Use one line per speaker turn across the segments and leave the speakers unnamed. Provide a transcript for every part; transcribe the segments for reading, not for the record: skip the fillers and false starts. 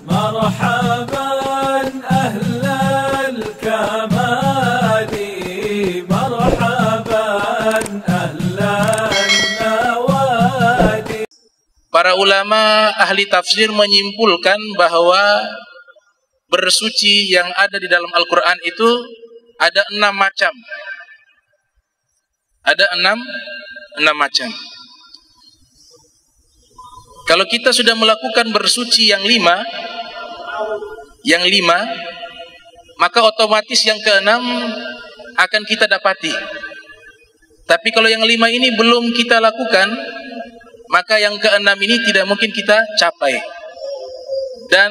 مرحبا أهل الكمال مرحبا أهل النوادي.
Para ulama ahli tafsir menyimpulkan bahwa bersuci yang ada di dalam Al-Quran itu ada 6 macam. Ada 6 macam. Kalau kita sudah melakukan bersuci yang 5, maka otomatis yang ke-6 akan kita dapati. Tapi kalau yang 5 ini belum kita lakukan, maka yang ke-6 ini tidak mungkin kita capai. Dan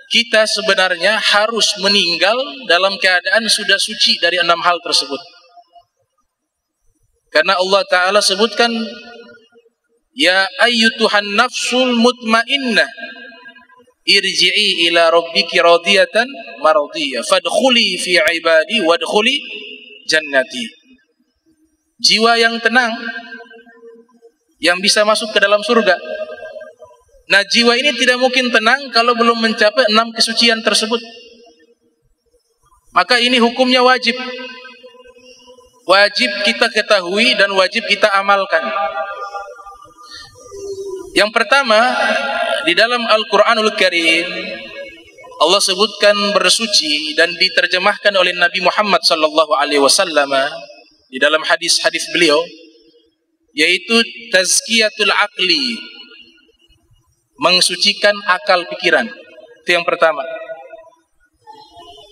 kita sebenarnya harus meninggal dalam keadaan sudah suci dari 6 hal tersebut. Karena Allah Ta'ala sebutkan, ya ayyutuhan nafsul mutmainnah irji'i ila rabbiki radiyatan maradiyah fadkhuli fi ibadi wadkhuli jannati. Jiwa yang tenang yang bisa masuk ke dalam surga. Nah, jiwa ini tidak mungkin tenang kalau belum mencapai 6 kesucian tersebut. Maka ini hukumnya wajib. Wajib kita ketahui dan wajib kita amalkan. Yang pertama, di dalam Al-Quranul Karim Allah sebutkan bersuci dan diterjemahkan oleh Nabi Muhammad SAW di dalam hadis-hadis beliau, yaitu tazkiyatul aqli, mensucikan akal pikiran. Itu yang pertama.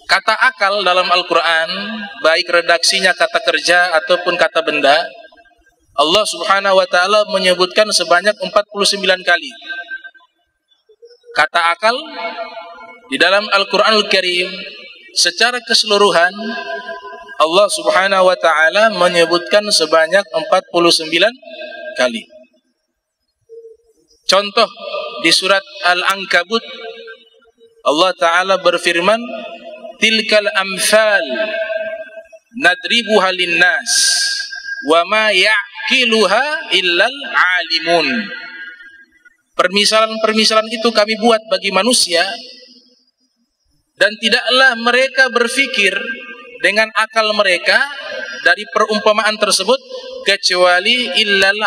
Kata akal dalam Al-Quran, baik redaksinya kata kerja ataupun kata benda, Allah Subhanahu wa Ta'ala menyebutkan sebanyak 49 kali. Kata akal di dalam Al-Quranul Karim secara keseluruhan Allah Subhanahu wa Ta'ala menyebutkan sebanyak 49 kali. Contoh di surat Al-Ankabut, Allah Ta'ala berfirman, tilkal amthal nadribuha linnas wa ma ya'qiluha illal alimun. Permisalan-permisalan itu kami buat bagi manusia, dan tidaklah mereka berfikir dengan akal mereka dari perumpamaan tersebut kecuali illal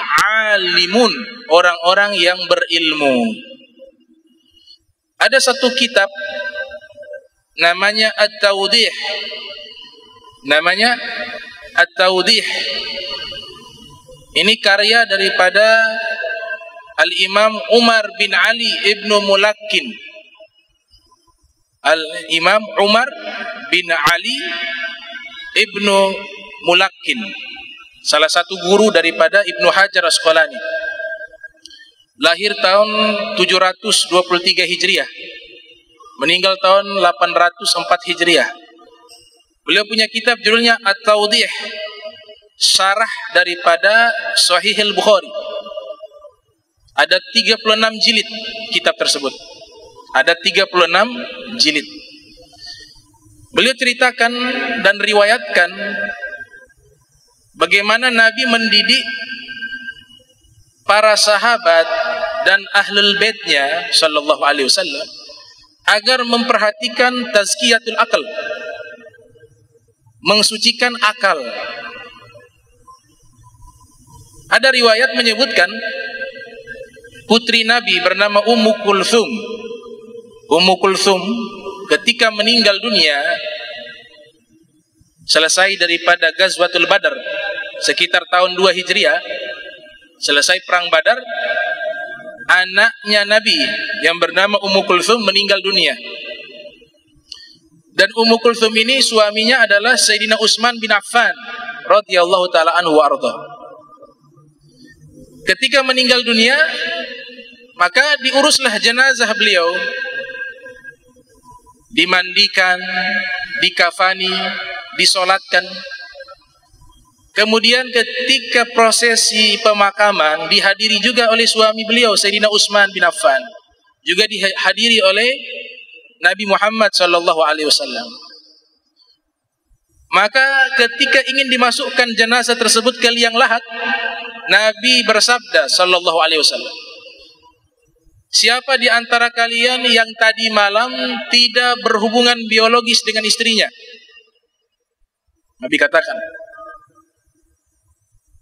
alimun, orang-orang yang berilmu. Ada satu kitab namanya At-Tawdih. Namanya At-Tawdih. Ini karya daripada Al-Imam Umar bin Ali ibnu Mulakkin. Al-Imam Umar bin Ali ibnu Mulakkin, salah satu guru daripada Ibnu Hajar Asqalani. Lahir tahun 723 Hijriah, meninggal tahun 804 Hijriah. Beliau punya kitab judulnya At-Tawdih, syarah daripada Sahih Al-Bukhari. Ada 36 jilid kitab tersebut. Ada 36 jilid. Beliau ceritakan dan riwayatkan bagaimana Nabi mendidik para sahabat dan ahlul baitnya sallallahu alaihi wasallam agar memperhatikan tazkiyatul akal, mensucikan akal. Ada riwayat menyebutkan putri Nabi bernama Ummu Kulthum. Ummu Kulthum ketika meninggal dunia selesai daripada Ghazwatul Badar sekitar tahun 2 Hijriah, selesai perang Badar, anaknya Nabi yang bernama Ummu Kulthum meninggal dunia. Dan Ummu Kulthum ini suaminya adalah Sayyidina Utsman bin Affan radhiyallahu taala anhu wa ardha. Ketika meninggal dunia, maka diuruslah jenazah beliau, dimandikan, dikafani, disolatkan. Kemudian ketika prosesi pemakaman dihadiri juga oleh suami beliau Sayyidina Utsman bin Affan, juga dihadiri oleh Nabi Muhammad sallallahu alaihi wasallam. Maka ketika ingin dimasukkan jenazah tersebut ke liang lahat, Nabi bersabda sallallahu alaihi wasallam, siapa di antara kalian yang tadi malam tidak berhubungan biologis dengan istrinya? Nabi katakan,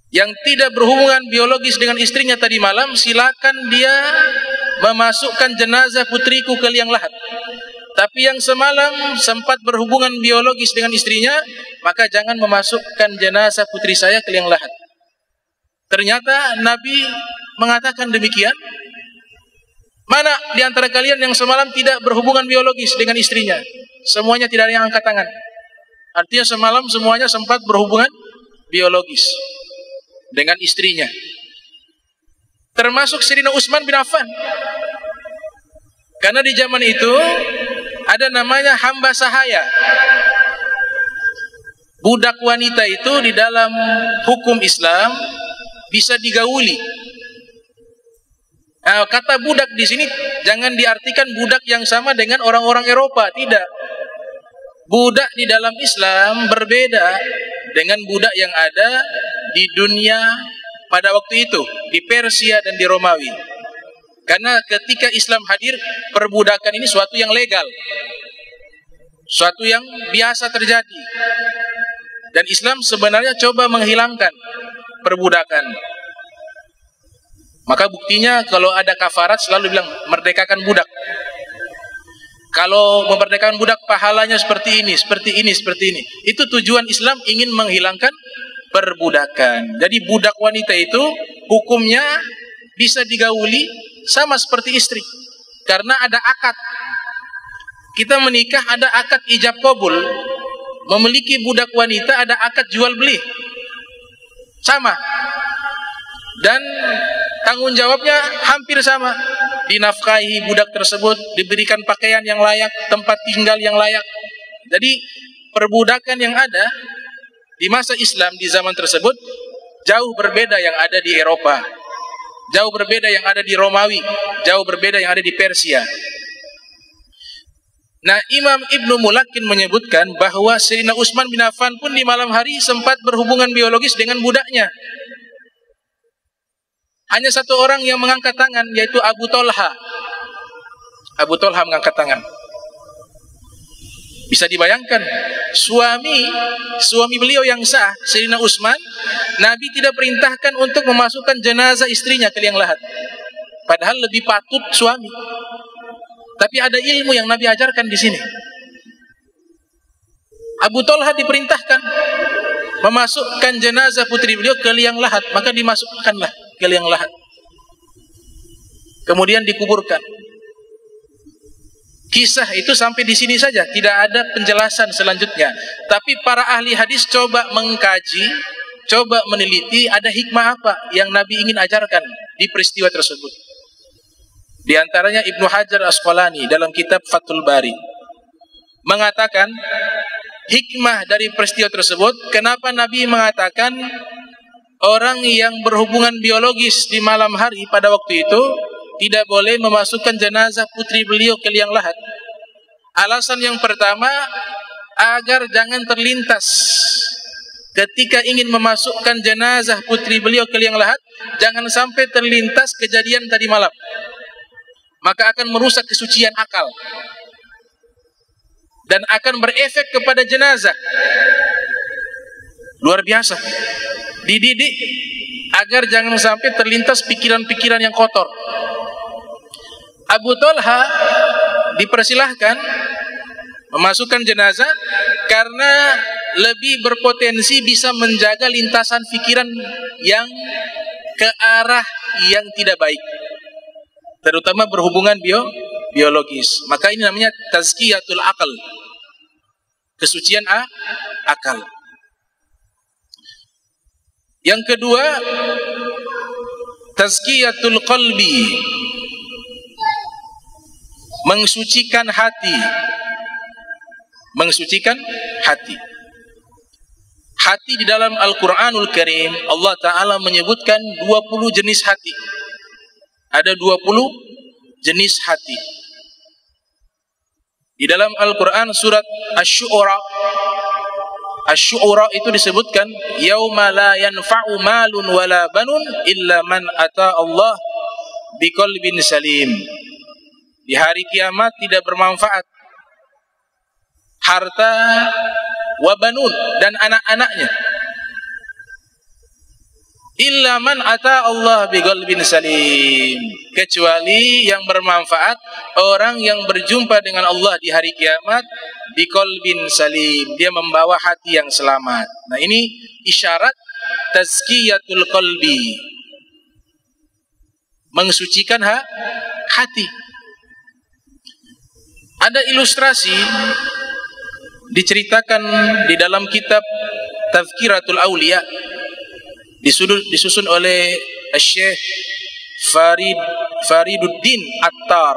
yang tidak berhubungan biologis dengan istrinya tadi malam, silakan dia memasukkan jenazah putriku ke liang lahat. Tapi yang semalam sempat berhubungan biologis dengan istrinya, maka jangan memasukkan jenazah putri saya ke liang lahat. Ternyata Nabi mengatakan demikian. Mana di antara kalian yang semalam tidak berhubungan biologis dengan istrinya? Semuanya tidak ada yang angkat tangan. Artinya semalam semuanya sempat berhubungan biologis dengan istrinya. Termasuk Sayyidina Utsman bin Affan. Karena di zaman itu ada namanya hamba sahaya. Budak wanita itu di dalam hukum Islam bisa digauli. Nah, kata budak di sini jangan diartikan budak yang sama dengan orang-orang Eropa, tidak. Budak di dalam Islam berbeda dengan budak yang ada di dunia pada waktu itu, di Persia dan di Romawi. Karena ketika Islam hadir, perbudakan ini suatu yang legal, suatu yang biasa terjadi. Dan Islam sebenarnya coba menghilangkan perbudakan. Maka buktinya kalau ada kafarat selalu bilang merdekakan budak. Kalau memerdekakan budak pahalanya seperti ini, seperti ini, seperti ini. Itu tujuan Islam, ingin menghilangkan perbudakan. Jadi budak wanita itu hukumnya bisa digauli sama seperti istri. Karena ada akad. Kita menikah ada akad ijab qabul. Memiliki budak wanita ada akad jual beli. Sama. Dan tanggung jawabnya hampir sama. Dinafkahi budak tersebut, diberikan pakaian yang layak, tempat tinggal yang layak. Jadi perbudakan yang ada di masa Islam di zaman tersebut jauh berbeda yang ada di Eropa, jauh berbeda yang ada di Romawi, jauh berbeda yang ada di Persia. Nah, Imam Ibnu Mulakin menyebutkan bahwa Sayyidina Utsman bin Affan pun di malam hari sempat berhubungan biologis dengan budaknya. Hanya satu orang yang mengangkat tangan, yaitu Abu Tolha. Abu Tolha mengangkat tangan. Bisa dibayangkan, suami beliau yang sah, Sayyidina Utsman, Nabi tidak perintahkan untuk memasukkan jenazah istrinya ke liang lahat. Padahal lebih patut suami. Tapi ada ilmu yang Nabi ajarkan di sini. Abu Tolha diperintahkan memasukkan jenazah putri beliau ke liang lahat, maka dimasukkanlah ke liang lahat. Kemudian dikuburkan. Kisah itu sampai di sini saja, tidak ada penjelasan selanjutnya. Tapi para ahli hadis coba mengkaji, coba meneliti ada hikmah apa yang Nabi ingin ajarkan di peristiwa tersebut. Di antaranya Ibnu Hajar Asqalani dalam kitab Fathul Bari mengatakan hikmah dari peristiwa tersebut, kenapa Nabi mengatakan orang yang berhubungan biologis di malam hari pada waktu itu tidak boleh memasukkan jenazah putri beliau ke liang lahat. Alasan yang pertama, agar jangan terlintas ketika ingin memasukkan jenazah putri beliau ke liang lahat, jangan sampai terlintas kejadian tadi malam. Maka akan merusak kesucian akal dan akan berefek kepada jenazah. Luar biasa. Dididik agar jangan sampai terlintas pikiran-pikiran yang kotor. Abu Tolha dipersilahkan memasukkan jenazah karena lebih berpotensi bisa menjaga lintasan pikiran yang ke arah yang tidak baik, terutama berhubungan biologis. Maka ini namanya tazkiyatul akal, kesucian akal. Yang kedua, tazkiyatul qalbi, mensucikan hati. Mensucikan hati. Hati di dalam Al-Quranul Karim, Allah Ta'ala menyebutkan 20 jenis hati. Ada 20 jenis hati. Di dalam Al-Quran surat Asy-Syu'ara, Asy-Syu'ara itu disebutkan yauma la yanfa'u malun wala banun illa man ata Allah biqalbin salim. Di hari kiamat tidak bermanfaat harta wa banun dan anak-anaknya. Illa man ata Allah biqalbin salim, kecuali yang bermanfaat orang yang berjumpa dengan Allah di hari kiamat biqalbin salim, dia membawa hati yang selamat. Nah, ini isyarat tazkiyatul qalbi, mensucikan hati. Ada ilustrasi diceritakan di dalam kitab Tazkiratul Auliya, disusun oleh Syekh Fariduddin Attar.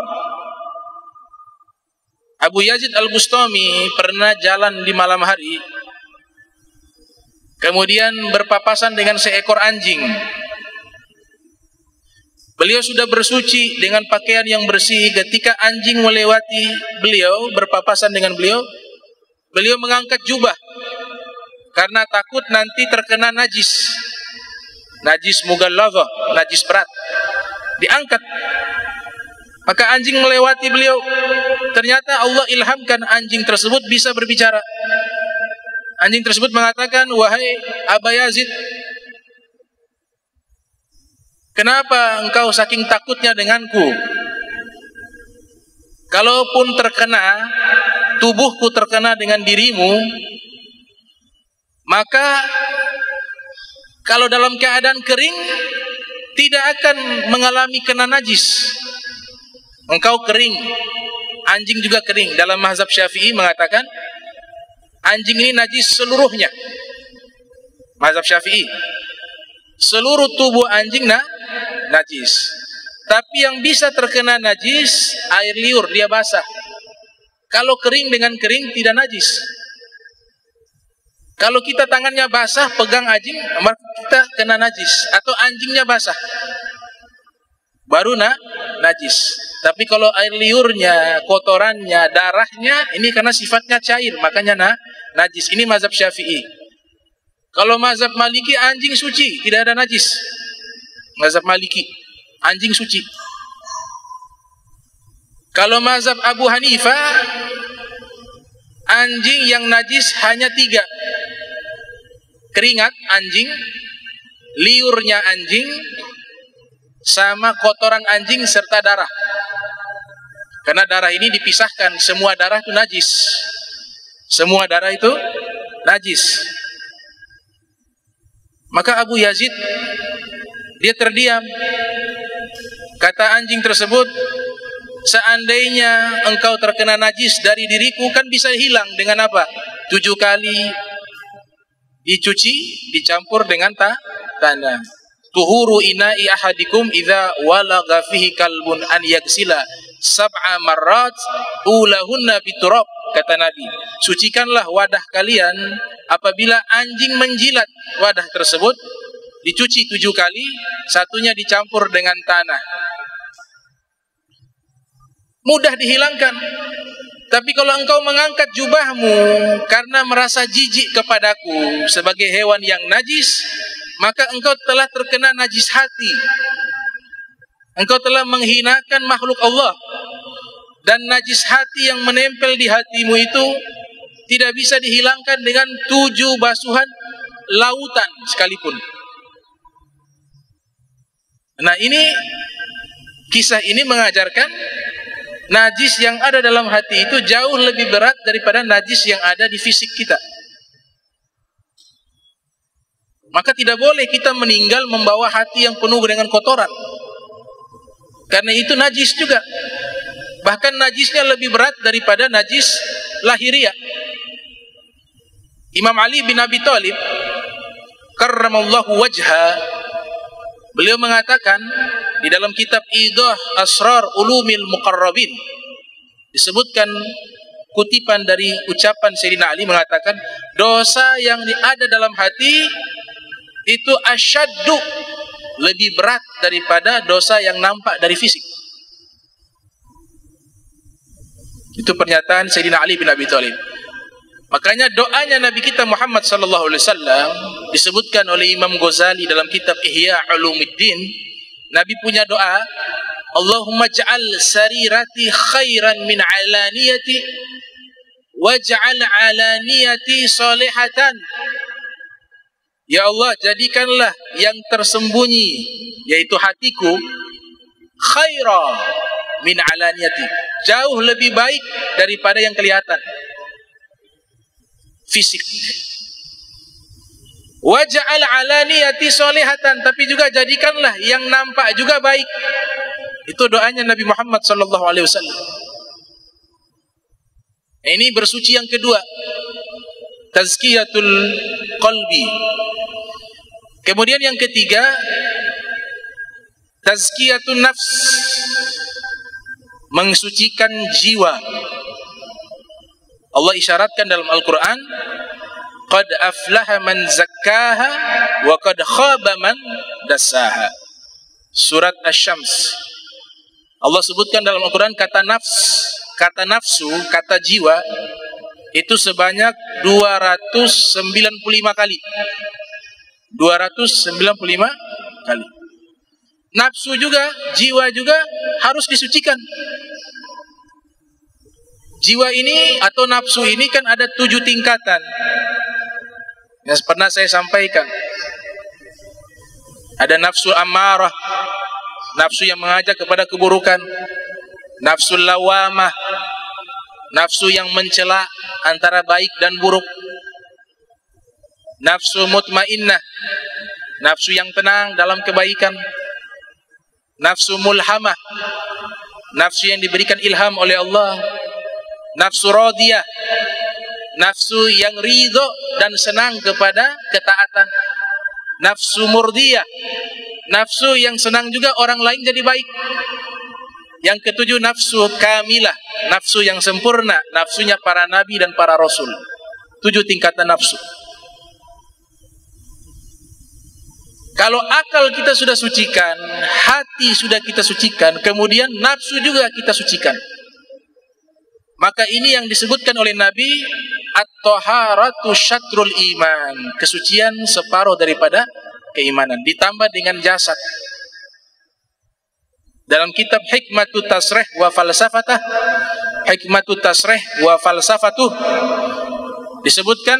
Abu Yazid Al-Bustami pernah jalan di malam hari, kemudian berpapasan dengan seekor anjing. Beliau sudah bersuci dengan pakaian yang bersih. Ketika anjing melewati beliau, berpapasan dengan beliau, beliau mengangkat jubah karena takut nanti terkena najis mughalladhah, najis berat. Diangkat. Maka anjing melewati beliau. Ternyata Allah ilhamkan anjing tersebut bisa berbicara. Anjing tersebut mengatakan, "Wahai Aba Yazid, kenapa engkau saking takutnya denganku? Kalaupun terkena, tubuhku terkena dengan dirimu, maka kalau dalam keadaan kering tidak akan mengalami kena najis. Engkau kering, anjing juga kering." Dalam mazhab Syafi'i mengatakan anjing ini najis seluruhnya. Mazhab Syafi'i, seluruh tubuh anjing najis. Tapi yang bisa terkena najis air liur, dia basah. Kalau kering dengan kering tidak najis. Kalau kita tangannya basah pegang anjing, maka kita kena najis. Atau anjingnya basah, baru najis. Tapi kalau air liurnya, kotorannya, darahnya, ini karena sifatnya cair, makanya najis. Ini mazhab Syafi'i. Kalau mazhab Maliki, anjing suci, tidak ada najis. Mazhab Maliki, anjing suci. Kalau mazhab Abu Hanifah, anjing yang najis hanya 3. Keringat anjing, liurnya anjing, sama kotoran anjing serta darah. Karena darah ini dipisahkan, semua darah itu najis. Semua darah itu najis. Maka Abu Yazid, dia terdiam. Kata anjing tersebut, seandainya engkau terkena najis dari diriku, kan bisa hilang dengan apa? 7 kali dicuci, dicampur dengan tanah. Tuhuru ina'i ahadikum idza walagha fihi kalbun an yagsila 7 marrat ulahunna biturab, kata Nabi. Sucikanlah wadah kalian apabila anjing menjilat wadah tersebut, dicuci 7 kali, satunya dicampur dengan tanah. Mudah dihilangkan. Tapi kalau engkau mengangkat jubahmu karena merasa jijik kepadaku sebagai hewan yang najis, maka engkau telah terkena najis hati. Engkau telah menghinakan makhluk Allah. Dan najis hati yang menempel di hatimu itu tidak bisa dihilangkan dengan 7 basuhan lautan sekalipun. Nah, kisah ini mengajarkan najis yang ada dalam hati itu jauh lebih berat daripada najis yang ada di fisik kita. Maka tidak boleh kita meninggal membawa hati yang penuh dengan kotoran. Karena itu najis juga. Bahkan najisnya lebih berat daripada najis lahiriah. Imam Ali bin Abi Thalib karramallahu wajha, beliau mengatakan di dalam kitab Idah Asrar Ulumil Muqarrabin, disebutkan kutipan dari ucapan Sayyidina Ali mengatakan, dosa yang ada dalam hati itu asyaddu, lebih berat daripada dosa yang nampak dari fisik. Itu pernyataan Sayyidina Ali bin Abi Thalib. Makanya doanya Nabi kita Muhammad sallallahu alaihi wasallam disebutkan oleh Imam Ghazali dalam kitab Ihya Ulumuddin. Nabi punya doa, Allahumma ja'al sarirati khairan min alaniyati waj'al alaniyati salihatan. Ya Allah, jadikanlah yang tersembunyi, yaitu hatiku, khaira min alaniyati, jauh lebih baik daripada yang kelihatan, fisik. Waj'al alaniyati salihatan, tapi juga jadikanlah yang nampak juga baik. Itu doanya Nabi Muhammad sallallahu alaihi wasallam. Ini bersuci yang kedua, tazkiyatul qalbi. Kemudian yang ketiga, tazkiyatun nafs, mensucikan jiwa. Allah isyaratkan dalam Al-Quran, qad aflaha man zakkaha wa qad khaba man dassaha. Surat Asy-Syams. Allah sebutkan dalam Al-Quran kata nafs, kata nafsu, kata jiwa itu sebanyak 295 kali. 295 kali. Nafsu juga, jiwa juga harus disucikan. Jiwa ini atau nafsu ini kan ada 7 tingkatan yang pernah saya sampaikan. Ada nafsu amarah, nafsu yang mengajak kepada keburukan. Nafsu lawamah, nafsu yang mencela antara baik dan buruk. Nafsu mutmainnah, nafsu yang tenang dalam kebaikan. Nafsu mulhamah, nafsu yang diberikan ilham oleh Allah. Nafsu radiyah, nafsu yang ridho dan senang kepada ketaatan. Nafsu murdiyah, nafsu yang senang juga orang lain jadi baik. Yang ketujuh, nafsu kamilah, nafsu yang sempurna, nafsunya para nabi dan para rasul. 7 tingkatan nafsu. Kalau akal kita sudah sucikan, hati sudah kita sucikan, kemudian nafsu juga kita sucikan. Maka ini yang disebutkan oleh Nabi, at-taharatu syatrul iman, kesucian separuh daripada keimanan, ditambah dengan jasad. Dalam kitab Hikmatut Tasrih wa Falsafatah, Hikmatut Tasrih wa Falsafatuh, disebutkan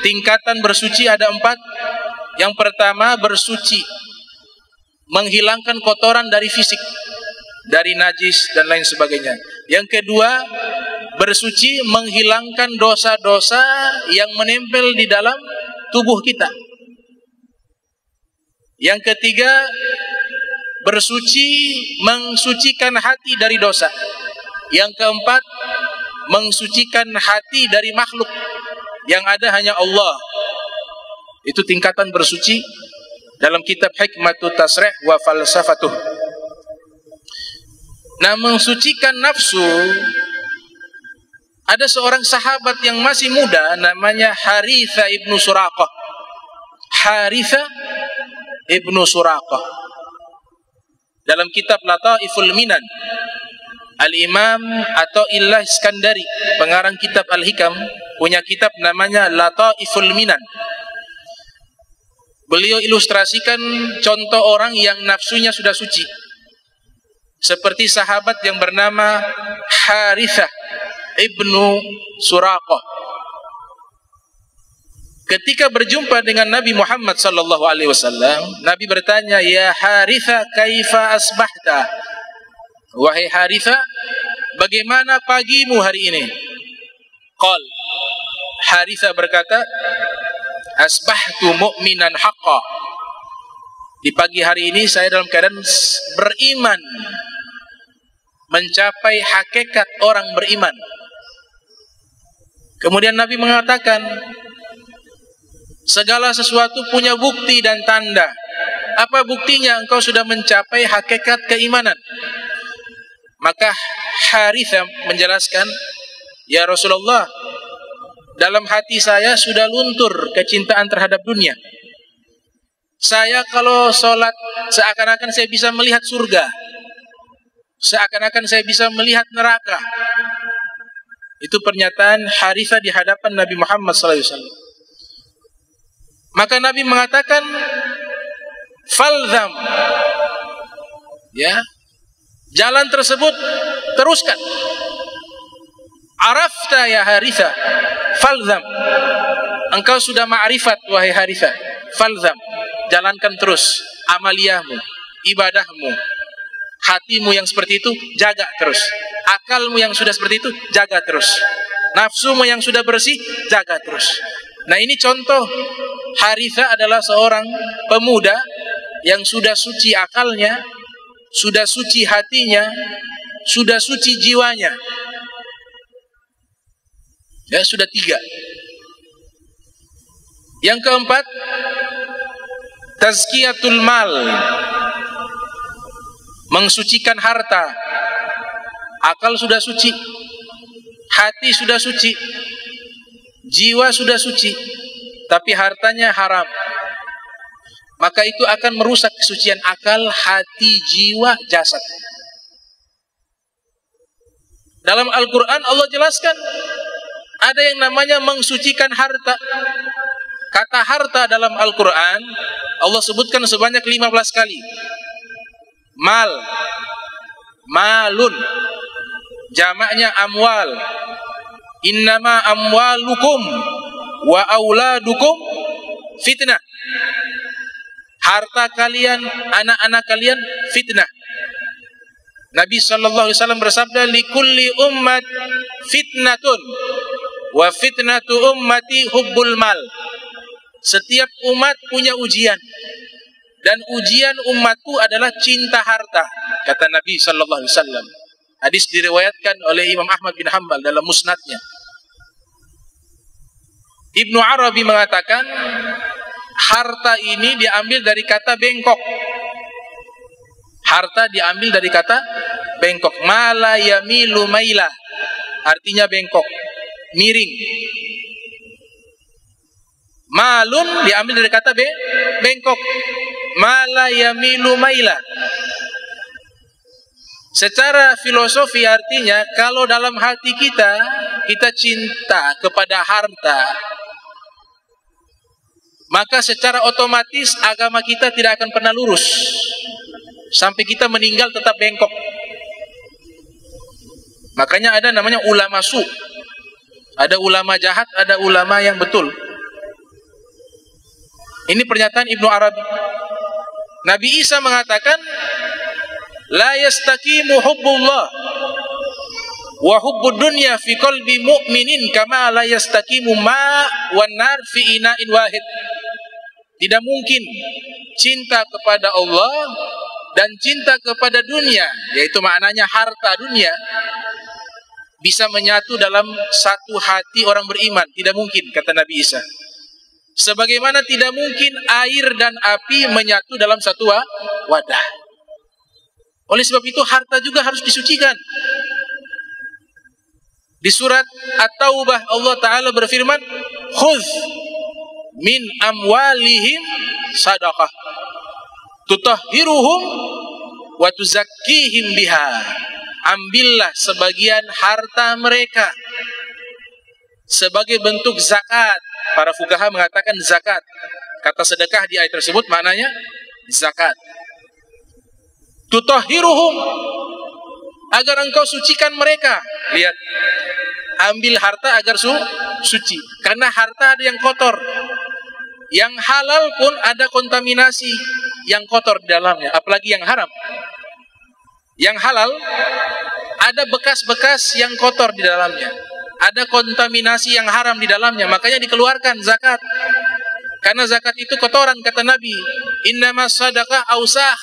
tingkatan bersuci ada 4. Yang pertama, bersuci, menghilangkan kotoran dari fisik, dari najis dan lain sebagainya. Yang kedua, bersuci, menghilangkan dosa-dosa yang menempel di dalam tubuh kita. Yang ketiga, bersuci, mensucikan hati dari dosa. Yang keempat, mensucikan hati dari makhluk, yang ada hanya Allah. Itu tingkatan bersuci dalam kitab Hikmatut Tasrih wa Falsafatuh. Nah, mensucikan nafsu, ada seorang sahabat yang masih muda namanya Haritha ibnu Suraqah. Haritha ibnu Suraqah. Dalam kitab Lataiful Minan, Al-Imam Athaillah Iskandari, pengarang kitab Al-Hikam, punya kitab namanya Lataiful Minan. Beliau ilustrasikan contoh orang yang nafsunya sudah suci, seperti sahabat yang bernama Harithah ibnu Suraqah. Ketika berjumpa dengan Nabi Muhammad sallallahu alaihi wasallam, Nabi bertanya, "Ya Harithah, kaifa asbahta?" Wahai Harithah, bagaimana pagimu hari ini? Qal, Harithah berkata, "Asbahtu mu'minan haqqa." Di pagi hari ini saya dalam keadaan beriman, mencapai hakikat orang beriman. Kemudian Nabi mengatakan, segala sesuatu punya bukti dan tanda. Apa buktinya engkau sudah mencapai hakikat keimanan? Maka Harithah menjelaskan, "Ya Rasulullah, dalam hati saya sudah luntur kecintaan terhadap dunia. Saya kalau sholat seakan-akan saya bisa melihat surga, seakan-akan saya bisa melihat neraka." Itu pernyataan Harithah di hadapan Nabi Muhammad SAW. Maka Nabi mengatakan, "Falzam, ya, Jalan tersebut teruskan. Arafta ya Haritha, falzam. Engkau sudah ma'rifat wahai Haritha, falzam. Jalankan terus amaliyahmu, ibadahmu. Hatimu yang seperti itu jaga terus. Akalmu yang sudah seperti itu jaga terus. Nafsumu yang sudah bersih jaga terus. Nah, ini contoh. Haritha adalah seorang pemuda yang sudah suci akalnya, sudah suci hatinya, sudah suci jiwanya. Ya, sudah 3. Yang keempat, tazkiyatul mal, mensucikan harta. Akal sudah suci, hati sudah suci, jiwa sudah suci, tapi hartanya haram. Maka itu akan merusak kesucian akal, hati, jiwa, jasad. Dalam Al-Quran Allah jelaskan ada yang namanya mensucikan harta. Kata harta dalam Al-Quran Allah sebutkan sebanyak 15 kali. Mal, malun, jamaknya amwal. Innama amwalukum wa auladukum fitnah. Harta kalian, anak-anak kalian fitnah. Nabi SAW bersabda, likulli ummat fitnatun wa fitnatu ummati hubbul mal. Setiap umat punya ujian, dan ujian umatku adalah cinta harta, kata Nabi SAW. Hadis diriwayatkan oleh Imam Ahmad bin Hanbal dalam musnadnya. Ibnu Arabi mengatakan harta ini diambil dari kata bengkok. Harta diambil dari kata bengkok. Mala yamilu maila, artinya bengkok, miring. Malun diambil dari kata bengkok. Mala yamilu maila. Secara filosofi artinya kalau dalam hati kita cinta kepada harta, maka secara otomatis agama kita tidak akan pernah lurus. Sampai kita meninggal tetap bengkok. Makanya ada namanya ulama su. Ada ulama jahat, ada ulama yang betul. Ini pernyataan Ibnu Arabi. Nabi Isa mengatakan, la yastaqimu hubbullah wa hubbud dunya fi qalbi mu'minin kama la yastaqimu ma wan nar fi ina'in wahid. Tidak mungkin cinta kepada Allah dan cinta kepada dunia, yaitu maknanya harta dunia, bisa menyatu dalam satu hati orang beriman. Tidak mungkin, kata Nabi Isa. Sebagaimana tidak mungkin air dan api menyatu dalam satu wadah. Oleh sebab itu harta juga harus disucikan. Di surat At-Taubah Allah Ta'ala berfirman, khudh min amwalihim sadaqah tutahhiruhum wa tuzakkihim biha. Ambillah sebagian harta mereka sebagai bentuk zakat. Para fuqaha mengatakan zakat. Kata sedekah di ayat tersebut maknanya zakat. Tutahhiruhum, agar engkau sucikan mereka. Lihat, ambil harta agar suci. Karena harta ada yang kotor. Yang halal pun ada kontaminasi yang kotor di dalamnya, apalagi yang haram. Yang halal ada bekas-bekas yang kotor di dalamnya, ada kontaminasi yang haram di dalamnya, makanya dikeluarkan zakat. Karena zakat itu kotoran, kata Nabi. Innamas sadaqah ausakh.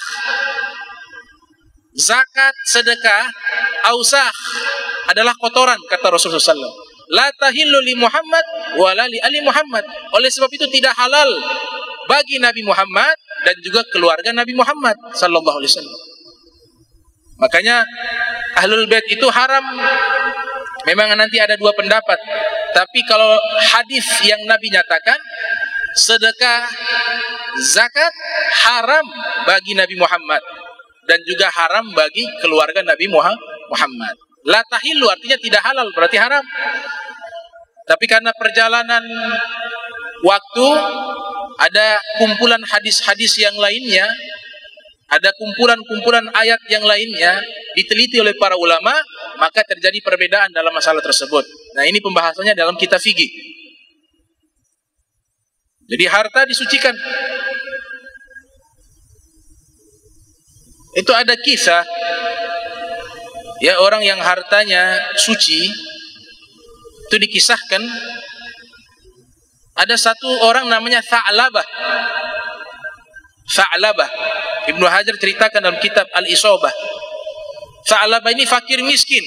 Zakat, sedekah, ausakh adalah kotoran, kata Rasulullah SAW. La tahillu li Muhammad wa la li ali Muhammad. Oleh sebab itu tidak halal bagi Nabi Muhammad dan juga keluarga Nabi Muhammad sallallahu alaihi wasallam. Makanya Ahlul Bait itu haram. Memang nanti ada dua pendapat. Tapi kalau hadis yang Nabi nyatakan, sedekah, zakat haram bagi Nabi Muhammad dan juga haram bagi keluarga Nabi Muhammad. La tahillu artinya tidak halal, berarti haram. Tapi karena perjalanan waktu, ada kumpulan hadis-hadis yang lainnya, ada kumpulan-kumpulan ayat yang lainnya diteliti oleh para ulama, maka terjadi perbedaan dalam masalah tersebut. Nah, ini pembahasannya dalam kitab fikih. Jadi harta disucikan. Itu ada kisah ya, orang yang hartanya suci itu dikisahkan, ada satu orang namanya Tha'labah. Ibnu Hajar ceritakan dalam kitab Al-Isabah. Tha'labah ini fakir miskin.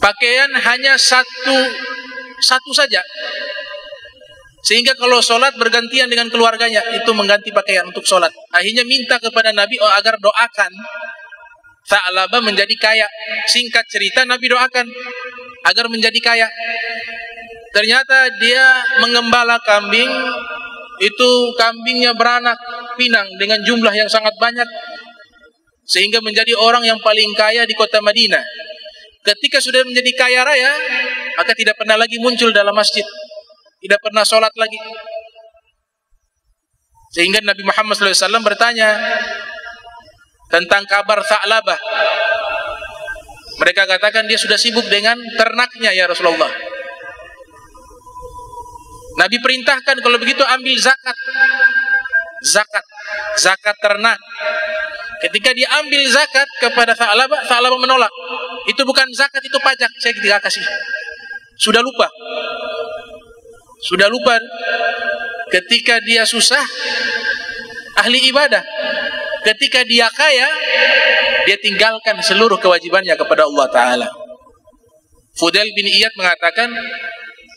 Pakaian hanya satu saja. Sehingga kalau sholat bergantian dengan keluarganya, itu mengganti pakaian untuk sholat. Akhirnya minta kepada Nabi agar doakan Tha'labah menjadi kaya. Singkat cerita, Nabi doakan agar menjadi kaya. Ternyata dia mengembala kambing, itu kambingnya beranak pinang dengan jumlah yang sangat banyak, sehingga menjadi orang yang paling kaya di kota Madinah. Ketika sudah menjadi kaya raya, maka tidak pernah lagi muncul dalam masjid, tidak pernah sholat lagi. Sehingga Nabi Muhammad SAW bertanya tentang kabar Tha'labah. Mereka katakan dia sudah sibuk dengan ternaknya ya Rasulullah. Nabi perintahkan kalau begitu ambil zakat ternak. Ketika diambil zakat kepada Tha'labah menolak. Itu bukan zakat, itu pajak, saya tidak kasih. Sudah lupa. Ketika dia susah, ahli ibadah. Ketika dia kaya, dia tinggalkan seluruh kewajibannya kepada Allah Ta'ala. Fudail bin Iyad mengatakan,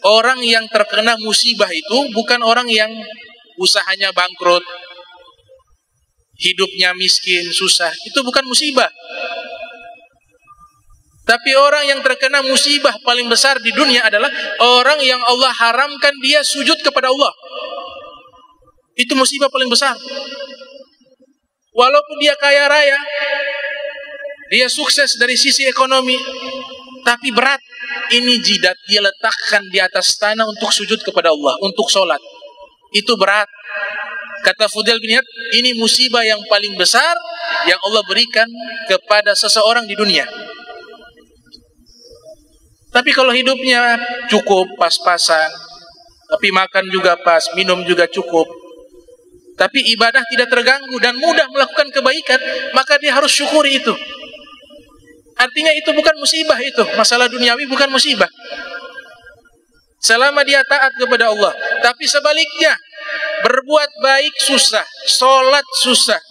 orang yang terkena musibah itu bukan orang yang usahanya bangkrut, hidupnya miskin, susah. Itu bukan musibah. Tapi orang yang terkena musibah paling besar di dunia adalah orang yang Allah haramkan dia sujud kepada Allah. Itu musibah paling besar. Walaupun dia kaya raya, dia sukses dari sisi ekonomi, tapi berat. Ini jidat dia letakkan di atas tanah untuk sujud kepada Allah, untuk sholat. Itu berat. Kata Fudail bin Iyad, ini musibah yang paling besar yang Allah berikan kepada seseorang di dunia. Tapi kalau hidupnya cukup, pas-pasan, tapi makan juga pas, minum juga cukup, tapi ibadah tidak terganggu dan mudah melakukan kebaikan, maka dia harus syukuri itu. Artinya itu bukan musibah, itu masalah duniawi bukan musibah selama dia taat kepada Allah. Tapi sebaliknya, berbuat baik susah, sholat susah,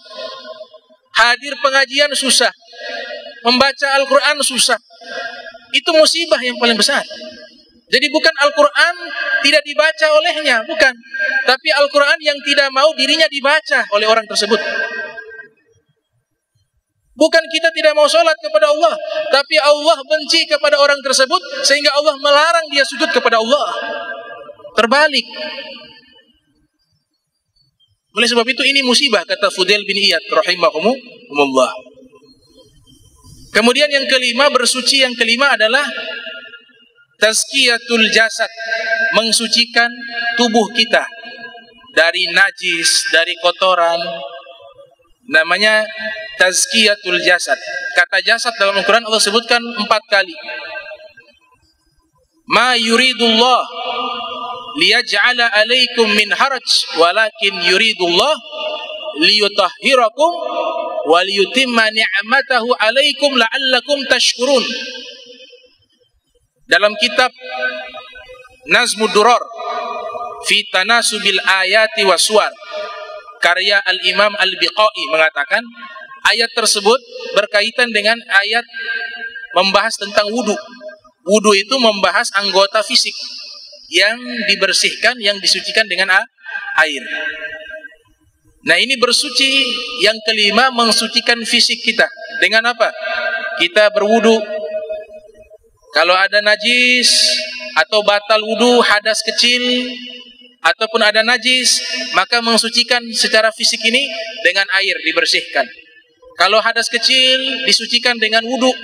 hadir pengajian susah, membaca Al-Quran susah, itu musibah yang paling besar. Jadi bukan Al-Quran tidak dibaca olehnya, bukan. Tapi Al-Quran yang tidak mau dirinya dibaca oleh orang tersebut. Bukan kita tidak mau sholat kepada Allah, tapi Allah benci kepada orang tersebut sehingga Allah melarang dia sujud kepada Allah. Terbalik. Oleh sebab itu ini musibah, kata Fudail bin Iyad rahimahumullah. Kemudian yang kelima, bersuci yang kelima adalah tazkiyatul jasad, mensucikan tubuh kita dari najis, dari kotoran. Namanya tazkiyatul jasad. Kata jasad dalam Al-Quran Allah sebutkan 4 kali. Ma yuridullah liyaj'ala alaikum min haraj, walakin yuridullah liyutahhirakum wa liyutimma ni'matahu alaikum la'allakum tashkurun. Dalam kitab Nazmud Durar fi tanasubil ayati wasuar, karya Al-Imam Al-Biqai mengatakan, ayat tersebut berkaitan dengan ayat membahas tentang wudu. Wudu itu membahas anggota fisik yang dibersihkan, yang disucikan dengan air. Nah, ini bersuci yang kelima, mensucikan fisik kita. Dengan apa? Kita berwudu. Kalau ada najis atau batal wudu, hadas kecil ataupun ada najis, maka mensucikan secara fisik ini dengan air, dibersihkan. Kalau hadas kecil disucikan dengan wudu.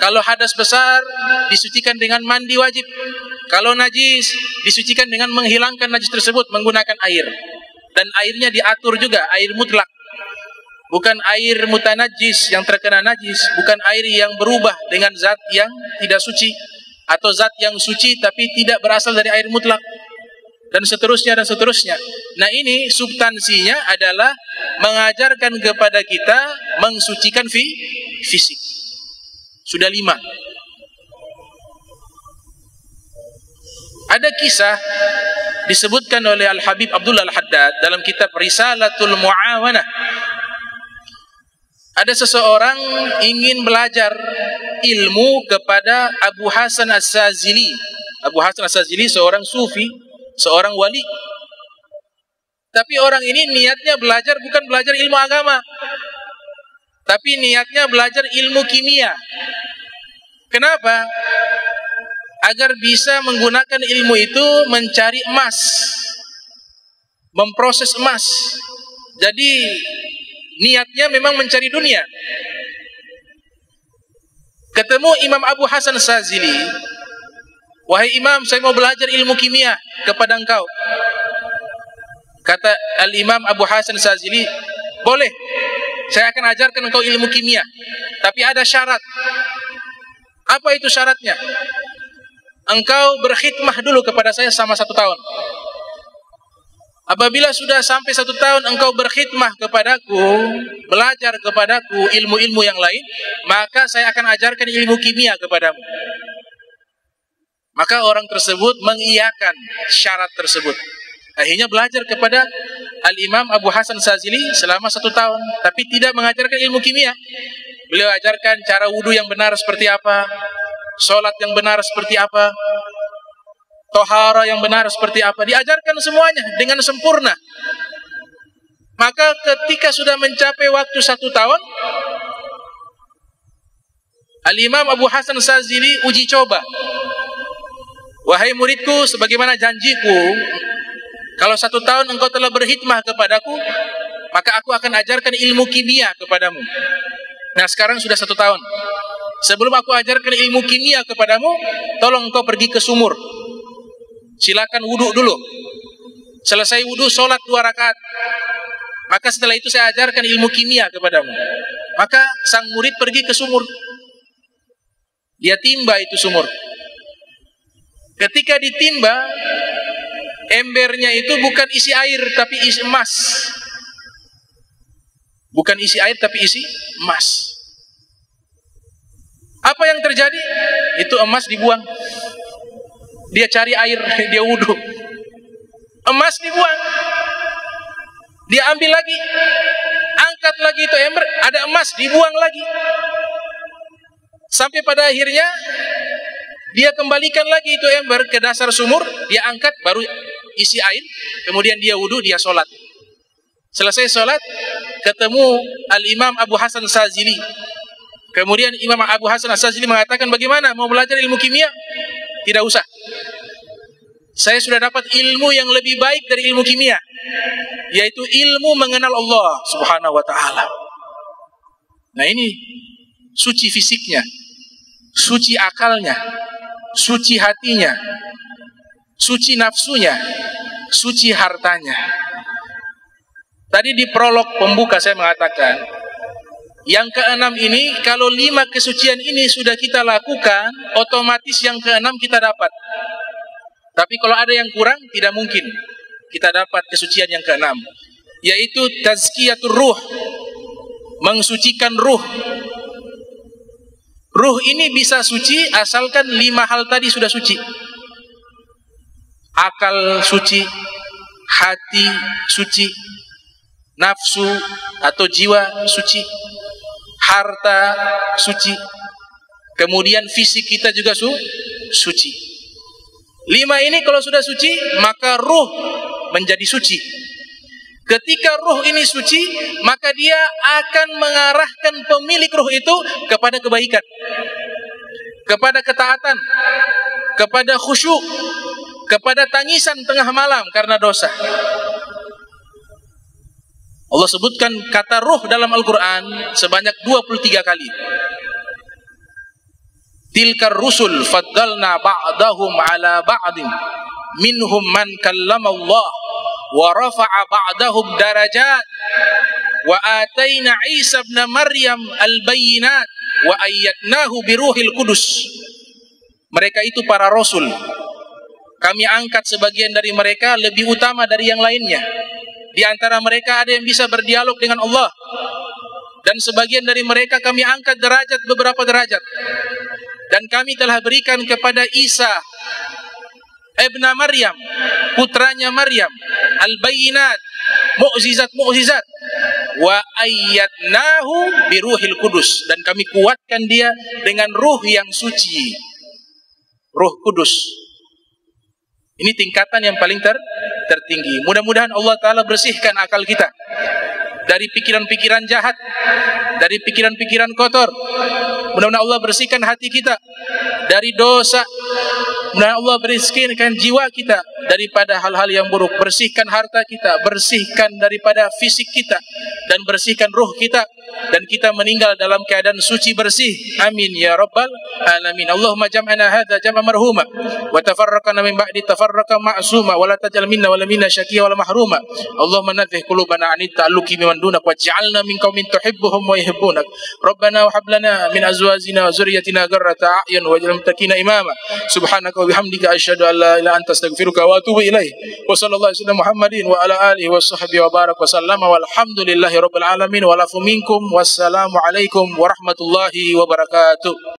Kalau hadas besar disucikan dengan mandi wajib. Kalau najis disucikan dengan menghilangkan najis tersebut menggunakan air. Dan airnya diatur juga, air mutlak. Bukan air mutanajis yang terkena najis, bukan air yang berubah dengan zat yang tidak suci, atau zat yang suci tapi tidak berasal dari air mutlak, dan seterusnya dan seterusnya. Nah, ini substansinya adalah mengajarkan kepada kita mensucikan fisik. Sudah 5. Ada kisah disebutkan oleh Al-Habib Abdullah Al-Haddad dalam kitab Risalatul Mu'awanah. Ada seseorang ingin belajar ilmu kepada Abu Hasan As-Sazili. Abu Hasan As-Sazili seorang sufi, seorang wali. Tapi orang ini niatnya belajar bukan belajar ilmu agama, tapi niatnya belajar ilmu kimia. Kenapa? Agar bisa menggunakan ilmu itu mencari emas, memproses emas. Jadi niatnya memang mencari dunia. Ketemu Imam Abu Hasan Sazili. Wahai Imam, saya mau belajar ilmu kimia kepada engkau. Kata Al-Imam Abu Hasan Sazili, boleh, saya akan ajarkan engkau ilmu kimia, tapi ada syarat. Apa itu syaratnya? Engkau berkhidmah dulu kepada saya selama 1 tahun. Apabila sudah sampai 1 tahun engkau berkhidmah kepadaku, belajar kepadaku ilmu-ilmu yang lain, maka saya akan ajarkan ilmu kimia kepadamu. Maka orang tersebut mengiyakan syarat tersebut. Akhirnya belajar kepada Al-Imam Abu Hasan Sazili selama 1 tahun, tapi tidak mengajarkan ilmu kimia. Beliau ajarkan cara wudhu yang benar seperti apa, sholat yang benar seperti apa, tohara yang benar seperti apa, diajarkan semuanya dengan sempurna. Maka ketika sudah mencapai waktu 1 tahun, Al-Imam Abu Hasan Sazili uji coba. Wahai muridku, sebagaimana janjiku, kalau 1 tahun engkau telah berkhidmah kepadaku, maka aku akan ajarkan ilmu kimia kepadamu. Nah, sekarang sudah 1 tahun. Sebelum aku ajarkan ilmu kimia kepadamu, tolong engkau pergi ke sumur. Silakan wudhu dulu. Selesai wudhu, sholat 2 rakaat. Maka setelah itu saya ajarkan ilmu kimia kepadamu. Maka sang murid pergi ke sumur. Dia timba itu sumur. Ketika ditimba, embernya itu bukan isi air tapi isi emas. Bukan isi air tapi isi emas. Apa yang terjadi? Itu emas dibuang. Dia cari air, dia wudhu. Emas dibuang. Dia ambil lagi, angkat lagi itu ember, ada emas, dibuang lagi. Sampai pada akhirnya dia kembalikan lagi itu ember ke dasar sumur, dia angkat, baru isi air, kemudian dia wudhu, dia sholat. Selesai sholat, ketemu Al-Imam Abu Hasan Sazili. Kemudian Imam Abu Hasan Sazili mengatakan, bagaimana, mau belajar ilmu kimia? Tidak usah. Saya sudah dapat ilmu yang lebih baik dari ilmu kimia, yaitu ilmu mengenal Allah Subhanahu wa ta'ala. Nah, ini suci fisiknya, suci akalnya, suci hatinya, suci nafsunya, suci hartanya. Tadi di prolog pembuka saya mengatakan, yang ke-6 ini, kalau 5 kesucian ini sudah kita lakukan, otomatis yang ke-6 kita dapat. Tapi kalau ada yang kurang, tidak mungkin kita dapat kesucian yang ke-6, yaitu tazkiyatur ruh, mensucikan ruh. Ruh ini bisa suci asalkan 5 hal tadi sudah suci. Akal suci, hati suci, nafsu atau jiwa suci, harta suci, kemudian fisik kita juga suci. 5 ini kalau sudah suci, maka ruh menjadi suci. Ketika ruh ini suci, maka dia akan mengarahkan pemilik ruh itu kepada kebaikan, kepada ketaatan, kepada khusyuk, kepada tangisan tengah malam karena dosa. Allah sebutkan kata ruh dalam Al-Quran sebanyak 23 kali. Tilkar rusul faddalna ba'dahum ala ba'din minhum man kallama Allah wa rafa'a ba'dahum darajat wa ataina Isa ibn Maryam al-bayyinat wa ayyadnahu biruhil kudus. Mereka itu para rasul. Kami angkat sebagian dari mereka lebih utama dari yang lainnya. Di antara mereka ada yang bisa berdialog dengan Allah. Dan sebagian dari mereka kami angkat derajat, beberapa derajat. Dan kami telah berikan kepada Isa ibn Maryam, putranya Maryam, al-bayyinat, mukjizat-mukjizat, wa ayyadnahu biruhil kudus, dan kami kuatkan dia dengan ruh yang suci, ruh kudus. Ini tingkatan yang paling tertinggi. Mudah-mudahan Allah Ta'ala bersihkan akal kita dari pikiran-pikiran jahat, dari pikiran-pikiran kotor. Mudah-mudahan Allah bersihkan hati kita dari dosa. Mudah-mudahan Allah bersihkan jiwa kita daripada hal-hal yang buruk. Bersihkan harta kita, bersihkan daripada fisik kita, dan bersihkan ruh kita, dan kita meninggal dalam keadaan suci bersih. Amin ya rabbal alamin. Allahumma jam'ana hadza jam'a marhuma wa tafarraqana min ba'di tafarraqa ma'suma wa la taj'al minna wa la minna syaqiyya wa la mahruma. Allahumma nadhih qulubana 'anit ta'alluqi biman dunak waj'alna min qaumin tuhibbuhum wa yuhibbunak. Rabbana wa hab lana min azwajina wa dzurriyyatina qurrata a'yun waj'alna muttaqina imama. Subhanaka wa bihamdika asyhadu an la ilaha illa anta astaghfiruka wa atubu ilaik. Wa sallallahu alaihi wasallam Muhammadin wa ala alihi wa sahbihi wa baraka wa sallama walhamdulillahi rabbil alamin wa lafu minkum. Wassalamualaikum warahmatullahi wabarakatuh.